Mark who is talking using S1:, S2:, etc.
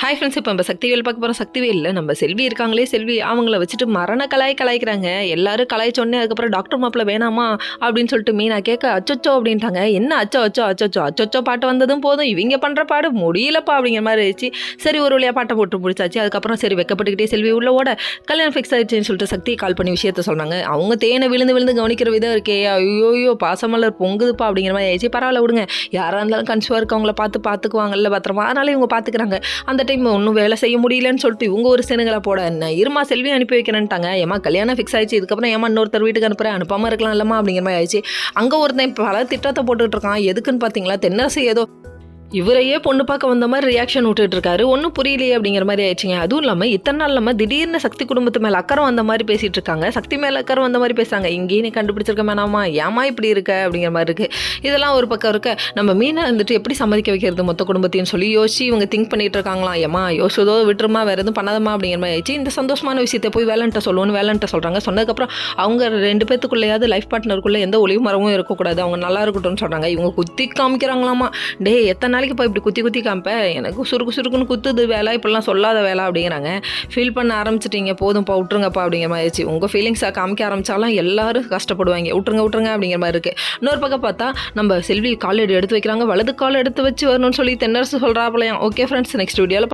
S1: Hi friends, இப்போ நம்ம சக்திவேல் பார்க்க போகிறோம். சக்திவேலில் நம்ம செல்வி இருக்காங்களே, செல்வி அவங்கள வச்சுட்டு மரண கலாய்க்கிறாங்க. எல்லாரும் கலாய்ச்சோடனே அதுக்கப்புறம் டாக்டர் மாப்பிள்ள வேணாமா அப்படின்னு சொல்லிட்டு மீனா கேட்க அச்சோச்சோ அப்படின்ட்டாங்க. என்ன அச்சோ பாட்டு வந்ததும் போதும், இவங்க பண்ணுற பாடு முடியலப்பா அப்படிங்கிற மாதிரி ஆயிடுச்சு. சரி, ஒரு வழியாக பாட்டை போட்டு முடிச்சாச்சு. அதுக்கப்புறம் சரி வெக்கப்பட்டுக்கிட்டே செல்வி உள்ள ஓட கல்யாணம் ஃபிக்ஸ் ஆயிடுச்சுன்னு சொல்லிட்டு சக்தி கால் பண்ணி விஷயத்த சொன்னாங்க. அவங்க தேனை விழுந்து கவனிக்கிற விதம் இருக்கே, ஐயோயோ பாசமலர் பொங்குதுப்பா அப்படிங்கிற மாதிரி ஆயிடுச்சு. பரவாயில்ல விடுங்க, யாராக இருந்தாலும் கன்சிவாக இருக்கவங்கள பார்த்துக்குவாங்கல்ல பத்திரமா, அதனால இவங்க பார்த்துக்கிறாங்க. அந்த டைம் ஒன்றும் வேலை செய்ய முடியலன்னு சொல்லிட்டு இவங்க ஒரு சேனுகளை போட என்ன இருமா செல்வி அனுப்பி வைக்கிறேன்ட்டாங்க. ஏமா கல்யாணம் ஃபிக்ஸ் ஆயிடுச்சு, இதுக்கப்புறம் ஏமா இன்னொருத்தர் வீட்டுக்கு அனுப்பாமல் இருக்கலாம் இல்லம்மா அப்படிங்கிற மாதிரி ஆயிடுச்சு. அங்கே ஒருத்தன் பல திட்டத்தை போட்டுக்கிட்டு இருக்கான். எதுக்குன்னு பார்த்தீங்களா, தென்னரசு ஏதோ இவரையே பொண்ணு பார்க்க வந்த மாதிரி ரியாக்ஷன் விட்டுட்டு இருக்காரு. ஒன்றும் புரியலையே அப்படிங்கிற மாதிரி ஆயிடுச்சுங்க. அதுவும் இல்லாமல் இத்தனை நாள் இல்லாமல் திடீர்னு சக்தி குடும்பத்து மேலே அக்கறை வந்த மாதிரி பேசிகிட்டு இருக்காங்க. சக்தி மேலே அக்கறை வந்த மாதிரி பேசுகிறாங்க. இங்கேயே நீ கண்டுபிடிச்சிருக்க வேணாமா, ஏமா இப்படி இருக்க அப்படிங்கிற மாதிரி இருக்குது. இதெல்லாம் ஒரு பக்கம் இருக்க, நம்ம மீனை வந்துட்டு எப்படி சம்மதிக்க வைக்கிறது மொத்த குடும்பத்தையும் சொல்லி யோசிச்சு இவங்க திங்க் பண்ணிட்டு இருக்காங்களாம். ஏமா யோசிச்சதோ விட்டுருமா, வேறு எதுவும் பண்ணாதமா அப்படிங்கிற மாதிரி ஆயிடுச்சு. இந்த சந்தோஷமான விஷயத்தை போய் வேலைன்ட்ட சொல்கிறாங்க. சொன்னதுக்கப்புறம் அவங்க ரெண்டு பேத்துக்குள்ளேயாவது லைஃப் பார்ட்னருக்குள்ளே எந்த ஒளிவு மரமும் இருக்கக்கூடாது, அவங்க நல்லா இருக்கட்டும்னு சொல்கிறாங்க. இவங்க குத்தி காமிக்கிறாங்களாமா. டே எத்தனை நாளைக்கு இப்போ இப்படி குத்தி காமிப்ப, எனக்கு சுருக்குன்னு குத்துது வேலை, இப்படிலாம் சொல்லாத வேலை அப்படிங்கிறாங்க. ஃபீல் பண்ண ஆரம்பிச்சிட்டிங்க, போதும்ப்பா விட்டுருங்கப்பா அப்படிங்கிற மாதிரி ஆயிடுச்சு. உங்கள் ஃபீலிங்ஸாக காமிக்க ஆரம்பித்தாலும் எல்லாரும் கஷ்டப்படுவாங்க. விட்டுருங்க அப்படிங்கிற மாதிரி இருக்குது. இன்னொரு பக்கம் பார்த்தா நம்ம செல்வி கால் எடுத்து வைக்கிறாங்க. வலது கால் எடுத்து வச்சு வரணும்னு சொல்லி தென்னரசு சொல்கிறாப்பலையாம். ஓகே ஃப்ரெண்ட்ஸ், நெக்ஸ்ட் வீடியோவில்